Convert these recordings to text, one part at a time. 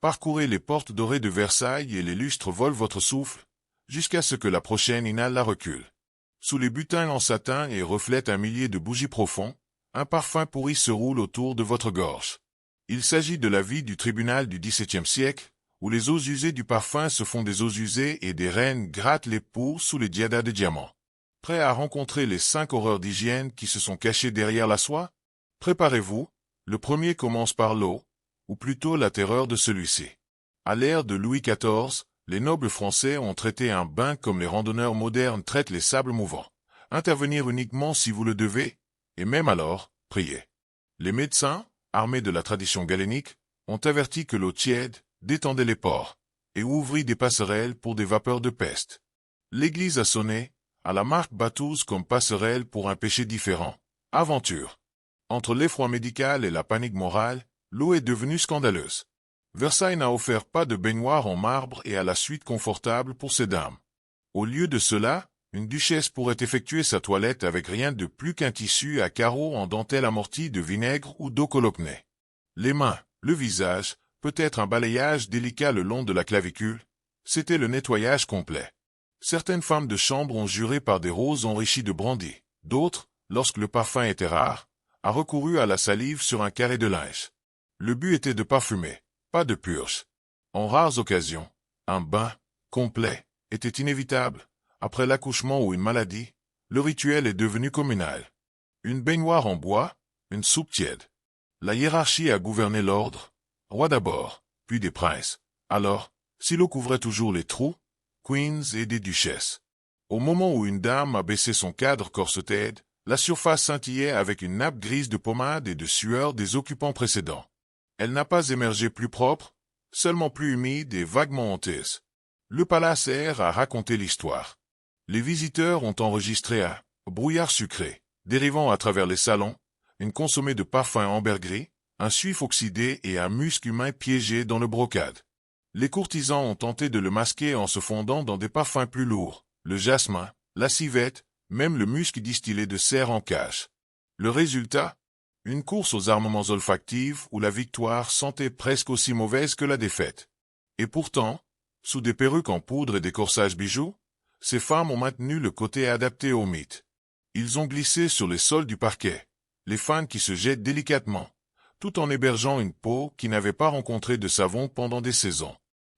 Parcourez les portes dorées de Versailles et les lustres volent votre souffle, jusqu'à ce que la prochaine inhale la recule. Sous les butins en satin et reflètent un millier de bougies profonds, un parfum pourri se roule autour de votre gorge. Il s'agit de la vie du tribunal du XVIIe siècle, où les os usés du parfum se font des os usés et des reines grattent les poux sous les diadas de diamants. Prêt à rencontrer les 5 horreurs d'hygiène qui se sont cachées derrière la soie? Préparez-vous, le premier commence par l'eau, ou plutôt la terreur de celui-ci. À l'ère de Louis XIV, les nobles français ont traité un bain comme les randonneurs modernes traitent les sables mouvants. Intervenir uniquement si vous le devez, et même alors, priez. Les médecins, armés de la tradition galénique, ont averti que l'eau tiède détendait les pores, et ouvrit des passerelles pour des vapeurs de peste. L'Église a sonné, à la marque batteuse comme passerelle pour un péché différent. Aventure. Entre l'effroi médical et la panique morale, l'eau est devenue scandaleuse. Versailles n'a offert pas de baignoire en marbre et à la suite confortable pour ces dames. Au lieu de cela, une duchesse pourrait effectuer sa toilette avec rien de plus qu'un tissu à carreaux en dentelle amortie de vinaigre ou d'eau colocnée. Les mains, le visage, peut-être un balayage délicat le long de la clavicule, c'était le nettoyage complet. Certaines femmes de chambre ont juré par des roses enrichies de brandy. D'autres, lorsque le parfum était rare, a recouru à la salive sur un carré de linge. Le but était de parfumer, pas de purge. En rares occasions, un bain, complet, était inévitable. Après l'accouchement ou une maladie, le rituel est devenu communal. Une baignoire en bois, une soupe tiède. La hiérarchie a gouverné l'ordre, roi d'abord, puis des princes. Alors, si l'eau couvrait toujours les trous, queens et des duchesses. Au moment où une dame a baissé son cadre corseted, la surface scintillait avec une nappe grise de pommade et de sueur des occupants précédents. Elle n'a pas émergé plus propre, seulement plus humide et vaguement honteuse. Le palace air a raconté l'histoire. Les visiteurs ont enregistré un brouillard sucré, dérivant à travers les salons, une consommée de parfums ambergris, un suif oxydé et un musc humain piégé dans le brocade. Les courtisans ont tenté de le masquer en se fondant dans des parfums plus lourds, le jasmin, la civette, même le musc distillé de cerf en cage. Le résultat? Une course aux armements olfactifs où la victoire sentait presque aussi mauvaise que la défaite. Et pourtant, sous des perruques en poudre et des corsages bijoux, ces femmes ont maintenu le côté adapté au mythe. Ils ont glissé sur les sols du parquet, les fans qui se jettent délicatement, tout en hébergeant une peau qui n'avait pas rencontré de savon pendant des saisons.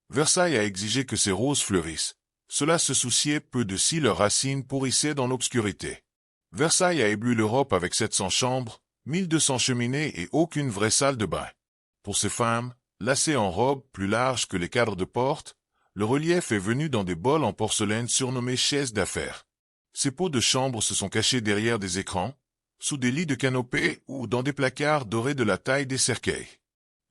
Versailles a exigé que ces roses fleurissent. Cela se souciait peu de si leurs racines pourrissaient dans l'obscurité. Versailles a ébloui l'Europe avec 700 chambres, 1200 cheminées et aucune vraie salle de bain. Pour ces femmes, lacées en robes plus larges que les cadres de porte, le relief est venu dans des bols en porcelaine surnommés chaises d'affaires. Ces pots de chambre se sont cachés derrière des écrans, sous des lits de canopées ou dans des placards dorés de la taille des cercueils.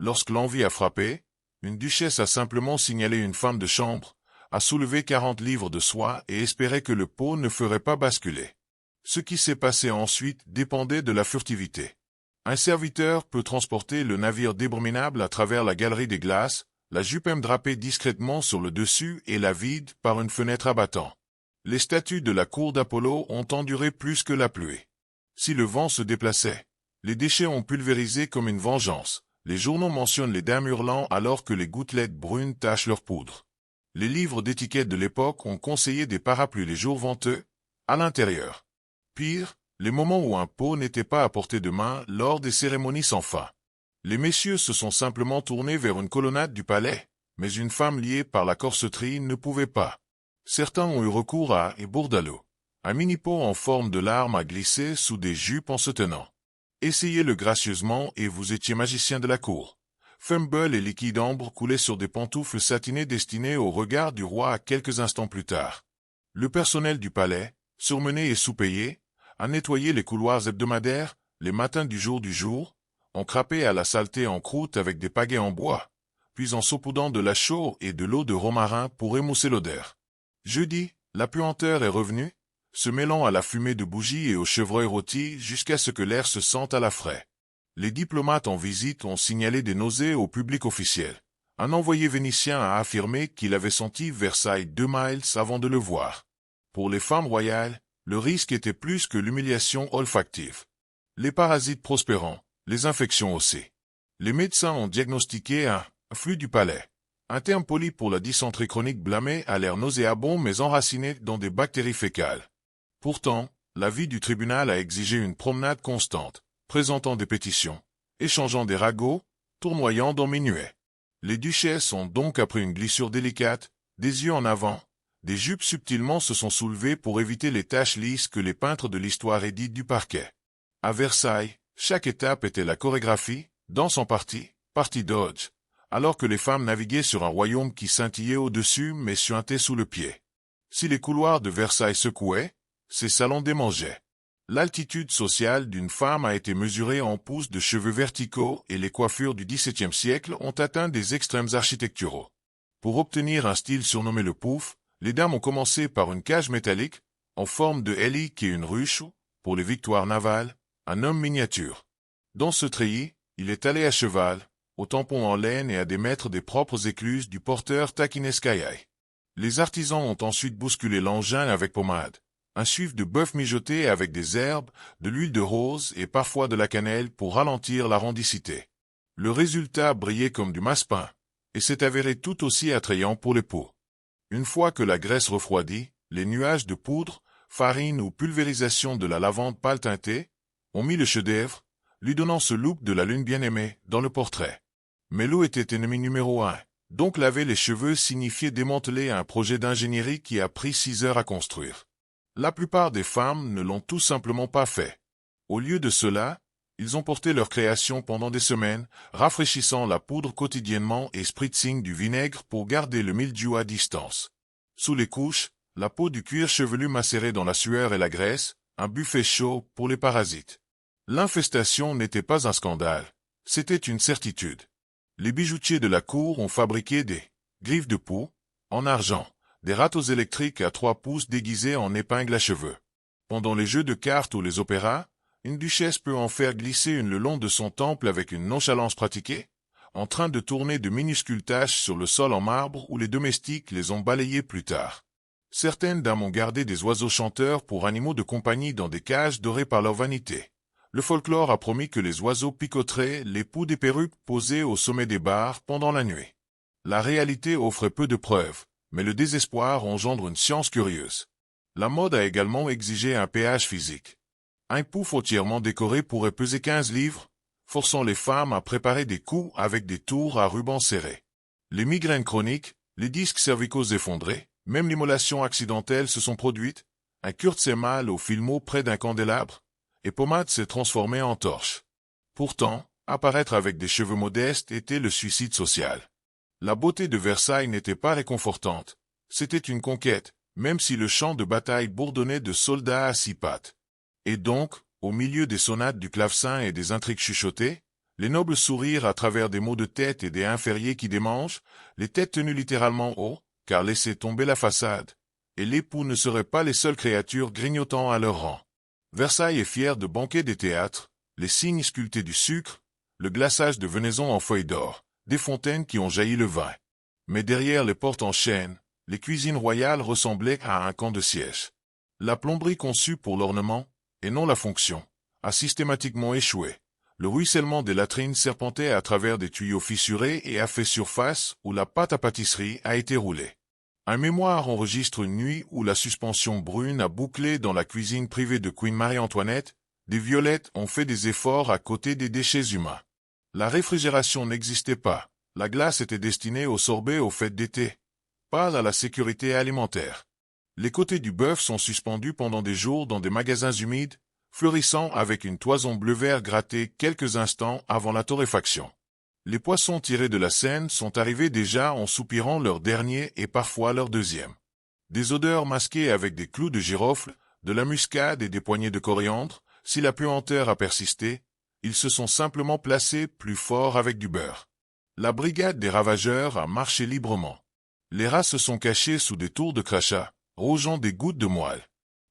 Lorsque l'envie a frappé, une duchesse a simplement signalé une femme de chambre, a soulevé 40 livres de soie et espérait que le pot ne ferait pas basculer. Ce qui s'est passé ensuite dépendait de la furtivité. Un serviteur peut transporter le navire débominable à travers la galerie des glaces, la jupe drapée discrètement sur le dessus et la vide par une fenêtre abattant. Les statues de la cour d'Apollo ont enduré plus que la pluie. Si le vent se déplaçait, les déchets ont pulvérisé comme une vengeance. Les journaux mentionnent les dames hurlant alors que les gouttelettes brunes tachent leur poudre. Les livres d'étiquette de l'époque ont conseillé des parapluies les jours venteux, à l'intérieur. Pire, les moments où un pot n'était pas à portée de main lors des cérémonies sans fin. Les messieurs se sont simplement tournés vers une colonnade du palais, mais une femme liée par la corseterie ne pouvait pas. Certains ont eu recours à bourdalots, un mini-pot en forme de larme à glisser sous des jupes en se tenant. Essayez-le gracieusement et vous étiez magicien de la cour. Fumble et liquide ambre coulaient sur des pantoufles satinées destinées au regard du roi quelques instants plus tard. Le personnel du palais, surmené et sous-payé, a nettoyé les couloirs hebdomadaires, les matins du jour, ont crapé à la saleté en croûte avec des pagaies en bois, puis en saupoudant de la chaux et de l'eau de romarin pour émousser l'odeur. Jeudi, la puanteur est revenue, se mêlant à la fumée de bougies et aux chevreuils rôtis jusqu'à ce que l'air se sente à la fraîche. Les diplomates en visite ont signalé des nausées au public officiel. Un envoyé vénitien a affirmé qu'il avait senti Versailles 2 miles avant de le voir. Pour les femmes royales, le risque était plus que l'humiliation olfactive. Les parasites prospérant, les infections aussi. Les médecins ont diagnostiqué un Flux du palais. Un terme poli pour la dysenterie chronique blâmée à l'air nauséabond mais enraciné dans des bactéries fécales. Pourtant, la vie du tribunal a exigé une promenade constante, présentant des pétitions, échangeant des ragots, tournoyant dans minuet. Les duchesses ont donc appris une glissure délicate, des yeux en avant. Des jupes subtilement se sont soulevées pour éviter les taches lisses que les peintres de l'histoire éditent du parquet. À Versailles, chaque étape était la chorégraphie, danse en partie, partie dodge, alors que les femmes naviguaient sur un royaume qui scintillait au-dessus mais suintait sous le pied. Si les couloirs de Versailles secouaient, ces salons démangeaient. L'altitude sociale d'une femme a été mesurée en pouces de cheveux verticaux et les coiffures du XVIIe siècle ont atteint des extrêmes architecturaux. Pour obtenir un style surnommé le pouf, les dames ont commencé par une cage métallique, en forme de hélice et une ruche, pour les victoires navales, un homme miniature. Dans ce treillis, il est allé à cheval, aux tampons en laine et à des mètres des propres écluses du porteur Takineskaïaï. Les artisans ont ensuite bousculé l'engin avec pommade, un suif de bœuf mijoté avec des herbes, de l'huile de rose et parfois de la cannelle pour ralentir la rondicité. Le résultat brillait comme du massepain, et s'est avéré tout aussi attrayant pour les peaux. Une fois que la graisse refroidit, les nuages de poudre, farine ou pulvérisation de la lavande pâle teintée ont mis le chef-d'œuvre, lui donnant ce look de la lune bien-aimée dans le portrait. Mais l'eau était ennemi numéro 1, donc laver les cheveux signifiait démanteler un projet d'ingénierie qui a pris 6 heures à construire. La plupart des femmes ne l'ont tout simplement pas fait. Au lieu de cela, ils ont porté leur création pendant des semaines, rafraîchissant la poudre quotidiennement et spritzing du vinaigre pour garder le mildiou à distance. Sous les couches, la peau du cuir chevelu macéré dans la sueur et la graisse, un buffet chaud pour les parasites. L'infestation n'était pas un scandale, c'était une certitude. Les bijoutiers de la cour ont fabriqué des griffes de poux, en argent, des râteaux électriques à 3 pouces déguisés en épingles à cheveux. Pendant les jeux de cartes ou les opéras, une duchesse peut en faire glisser une le long de son temple avec une nonchalance pratiquée, en train de tourner de minuscules taches sur le sol en marbre où les domestiques les ont balayées plus tard. Certaines dames ont gardé des oiseaux chanteurs pour animaux de compagnie dans des cages dorées par leur vanité. Le folklore a promis que les oiseaux picoteraient les poux des perruques posées au sommet des bars pendant la nuit. La réalité offre peu de preuves, mais le désespoir engendre une science curieuse. La mode a également exigé un pH physique. Un pouf entièrement décoré pourrait peser 15 livres, forçant les femmes à préparer des coups avec des tours à ruban serré. Les migraines chroniques, les disques cervicaux effondrés, même l'immolation accidentelle se sont produites, un Kurzweil au filmeau près d'un candélabre, et pommade s'est transformée en torche. Pourtant, apparaître avec des cheveux modestes était le suicide social. La beauté de Versailles n'était pas réconfortante, c'était une conquête, même si le champ de bataille bourdonnait de soldats à 6 pattes. Et donc, au milieu des sonates du clavecin et des intrigues chuchotées, les nobles sourires à travers des maux de tête et des infériés qui démangent, les têtes tenues littéralement haut, car laisser tomber la façade, et l'époux ne seraient pas les seules créatures grignotant à leur rang. Versailles est fier de banquets des théâtres, les signes sculptés du sucre, le glaçage de venaison en feuilles d'or, des fontaines qui ont jailli le vin. Mais derrière les portes en chêne, les cuisines royales ressemblaient à un camp de siège. La plomberie conçue pour l'ornement, et non la fonction, a systématiquement échoué. Le ruissellement des latrines serpentait à travers des tuyaux fissurés et a fait surface où la pâte à pâtisserie a été roulée. Un mémoire enregistre une nuit où la suspension brune a bouclé dans la cuisine privée de Queen Marie-Antoinette, des violettes ont fait des efforts à côté des déchets humains. La réfrigération n'existait pas, la glace était destinée au sorbet aux fêtes d'été, pas à la sécurité alimentaire. Les côtés du bœuf sont suspendus pendant des jours dans des magasins humides, fleurissant avec une toison bleu-vert grattée quelques instants avant la torréfaction. Les poissons tirés de la Seine sont arrivés déjà en soupirant leur dernier et parfois leur deuxième. Des odeurs masquées avec des clous de girofle, de la muscade et des poignées de coriandre, si la puanteur a persisté, ils se sont simplement placés plus fort avec du beurre. La brigade des ravageurs a marché librement. Les rats se sont cachés sous des tours de crachat, rougeant des gouttes de moelle.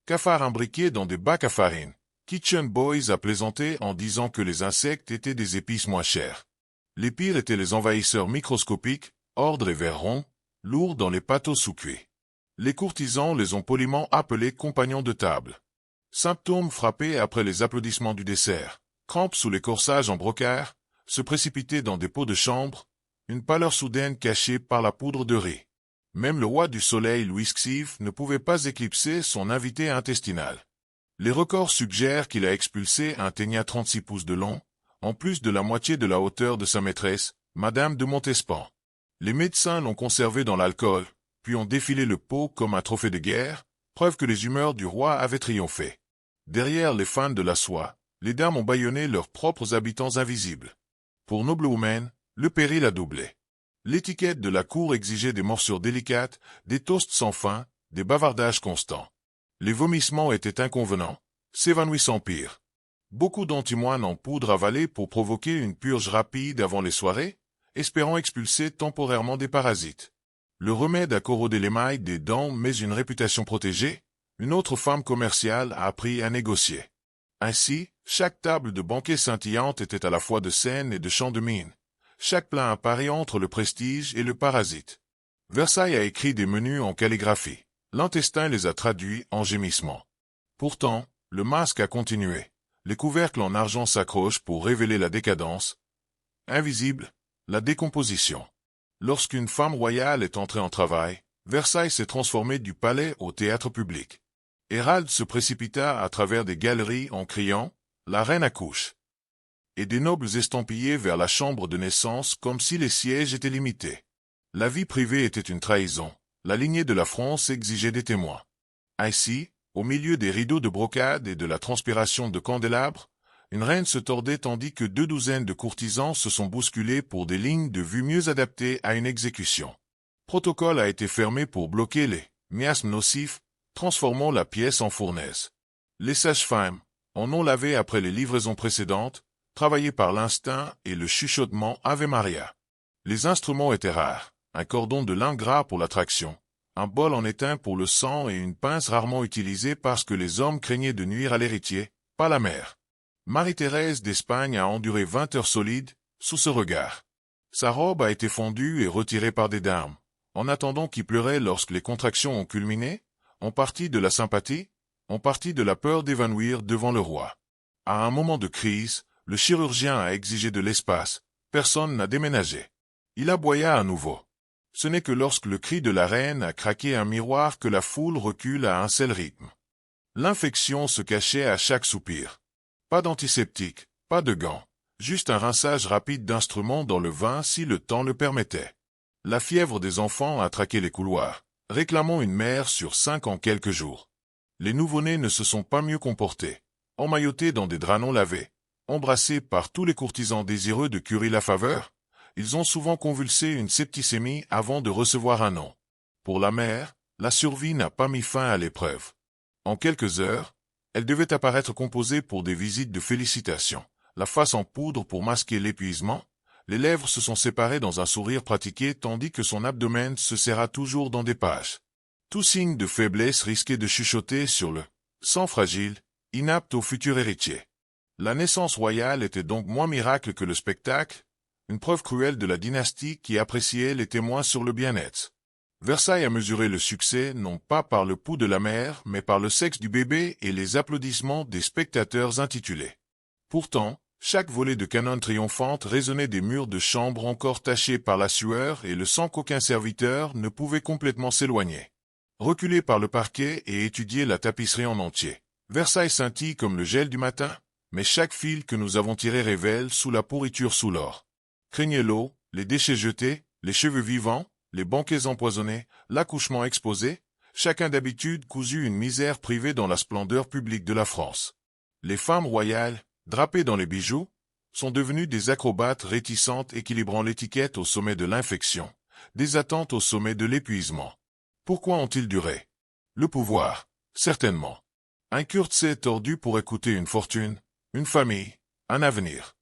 Cafards imbriqués dans des bacs à farine. Kitchen Boys a plaisanté en disant que les insectes étaient des épices moins chères. Les pires étaient les envahisseurs microscopiques, ordres et vers ronds, lourds dans les pâteaux sous-cuits. Les courtisans les ont poliment appelés compagnons de table. Symptômes frappés après les applaudissements du dessert, crampes sous les corsages en brocart, se précipiter dans des pots de chambre, une pâleur soudaine cachée par la poudre de riz. Même le roi du soleil Louis Xiv ne pouvait pas éclipser son invité intestinal. Les records suggèrent qu'il a expulsé un ténia 36 pouces de long, en plus de la moitié de la hauteur de sa maîtresse, Madame de Montespan. Les médecins l'ont conservé dans l'alcool, puis ont défilé le pot comme un trophée de guerre, preuve que les humeurs du roi avaient triomphé. Derrière les fans de la soie, les dames ont bâillonné leurs propres habitants invisibles. Pour Noblewoman, le péril a doublé. L'étiquette de la cour exigeait des morsures délicates, des toasts sans fin, des bavardages constants. Les vomissements étaient inconvenants, s'évanouissant pire. Beaucoup d'antimoine en poudre avalée pour provoquer une purge rapide avant les soirées, espérant expulser temporairement des parasites. Le remède a corrodé l'émail des dents mais une réputation protégée, une autre femme commerciale a appris à négocier. Ainsi, chaque table de banquet scintillante était à la fois de scène et de champ de mine. Chaque plat a pari entre le prestige et le parasite. Versailles a écrit des menus en calligraphie. L'intestin les a traduits en gémissements. Pourtant, le masque a continué. Les couvercles en argent s'accrochent pour révéler la décadence. Invisible, la décomposition. Lorsqu'une femme royale est entrée en travail, Versailles s'est transformé du palais au théâtre public. Hérald se précipita à travers des galeries en criant « La reine accouche !» et des nobles estampillés vers la chambre de naissance comme si les sièges étaient limités. La vie privée était une trahison. La lignée de la France exigeait des témoins. Ainsi, au milieu des rideaux de brocade et de la transpiration de candélabres, une reine se tordait tandis que 2 douzaines de courtisans se sont bousculés pour des lignes de vue mieux adaptées à une exécution. Protocole a été fermé pour bloquer les miasmes nocifs, transformant la pièce en fournaise. Les sages-femmes en ont lavé après les livraisons précédentes, travaillé par l'instinct et le chuchotement Ave Maria. Les instruments étaient rares, un cordon de lin gras pour la traction, un bol en étain pour le sang et une pince rarement utilisée parce que les hommes craignaient de nuire à l'héritier, pas la mère. Marie-Thérèse d'Espagne a enduré 20 heures solides, sous ce regard. Sa robe a été fondue et retirée par des dames, en attendant qu'il pleurait lorsque les contractions ont culminé, en partie de la sympathie, en partie de la peur d'évanouir devant le roi. À un moment de crise, le chirurgien a exigé de l'espace, personne n'a déménagé. Il aboya à nouveau. Ce n'est que lorsque le cri de la reine a craqué un miroir que la foule recule à un seul rythme. L'infection se cachait à chaque soupir. Pas d'antiseptique, pas de gants, juste un rinçage rapide d'instruments dans le vin si le temps le permettait. La fièvre des enfants a traqué les couloirs, réclamant une mère sur 5 en quelques jours. Les nouveau-nés ne se sont pas mieux comportés, emmaillotés dans des draps non lavés, embrassés par tous les courtisans désireux de curer la faveur. Ils ont souvent convulsé une septicémie avant de recevoir un nom. Pour la mère, la survie n'a pas mis fin à l'épreuve. En quelques heures, elle devait apparaître composée pour des visites de félicitations, la face en poudre pour masquer l'épuisement, les lèvres se sont séparées dans un sourire pratiqué tandis que son abdomen se serra toujours dans des pages. Tout signe de faiblesse risquait de chuchoter sur le sang fragile, inapte au futur héritier. La naissance royale était donc moins miracle que le spectacle, une preuve cruelle de la dynastie qui appréciait les témoins sur le bien-être. Versailles a mesuré le succès non pas par le pouls de la mère, mais par le sexe du bébé et les applaudissements des spectateurs intitulés. Pourtant, chaque volée de canon triomphante résonnait des murs de chambre encore tachés par la sueur et le sang qu'aucun serviteur ne pouvait complètement s'éloigner. Reculé par le parquet et étudier la tapisserie en entier, Versailles scintille comme le gel du matin, mais chaque fil que nous avons tiré révèle sous la pourriture sous l'or. Craignez l'eau, les déchets jetés, les cheveux vivants, les banquets empoisonnés, l'accouchement exposé, chacun d'habitude cousu une misère privée dans la splendeur publique de la France. Les femmes royales, drapées dans les bijoux, sont devenues des acrobates réticentes équilibrant l'étiquette au sommet de l'infection, des attentes au sommet de l'épuisement. Pourquoi ont-ils duré? Le pouvoir, certainement. Un courtier tordu pour écouter une fortune, une famille, un avenir.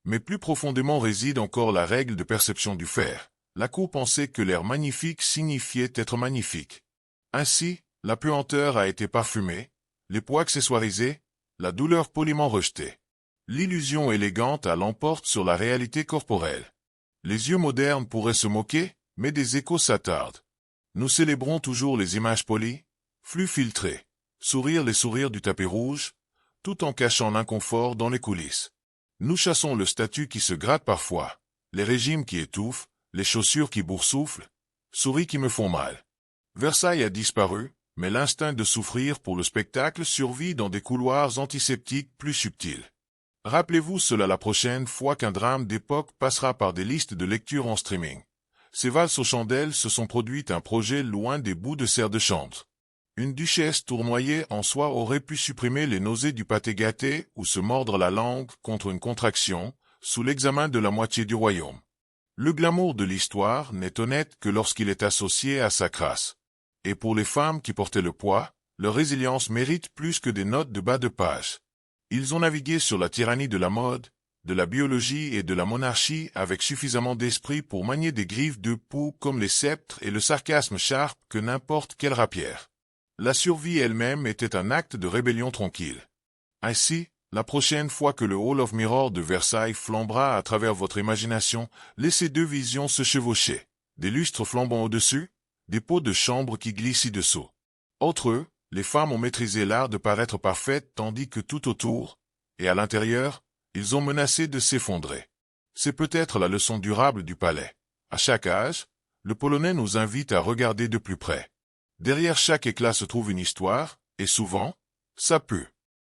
Mais plus profondément réside encore la règle de perception du fer. La cour pensait que l'air magnifique signifiait être magnifique. Ainsi, la puanteur a été parfumée, les poids accessoirisés, la douleur poliment rejetée. L'illusion élégante a l'emporte sur la réalité corporelle. Les yeux modernes pourraient se moquer, mais des échos s'attardent. Nous célébrons toujours les images polies, flux filtrés, les sourires du tapis rouge, tout en cachant l'inconfort dans les coulisses. Nous chassons le statut qui se gratte parfois, les régimes qui étouffent, les chaussures qui boursouflent, souris qui me font mal. Versailles a disparu, mais l'instinct de souffrir pour le spectacle survit dans des couloirs antiseptiques plus subtils. Rappelez-vous cela la prochaine fois qu'un drame d'époque passera par des listes de lecture en streaming. Ces valses aux chandelles se sont produites un projet loin des bouts de serre de chanvre. Une duchesse tournoyée en soi aurait pu supprimer les nausées du pâté gâté ou se mordre la langue contre une contraction, sous l'examen de la moitié du royaume. Le glamour de l'histoire n'est honnête que lorsqu'il est associé à sa crasse. Et pour les femmes qui portaient le poids, leur résilience mérite plus que des notes de bas de page. Ils ont navigué sur la tyrannie de la mode, de la biologie et de la monarchie avec suffisamment d'esprit pour manier des griffes de poux comme les sceptres et le sarcasme sharp que n'importe quelle rapière. La survie elle-même était un acte de rébellion tranquille. Ainsi, la prochaine fois que le Hall of Mirror de Versailles flambera à travers votre imagination, laissez deux visions se chevaucher. Des lustres flambant au-dessus, des pots de chambre qui glissent ci-dessous. Entre eux, les femmes ont maîtrisé l'art de paraître parfaites tandis que tout autour, et à l'intérieur, ils ont menacé de s'effondrer. C'est peut-être la leçon durable du palais. À chaque âge, le Polonais nous invite à regarder de plus près. Derrière chaque éclat se trouve une histoire, et souvent, ça pue.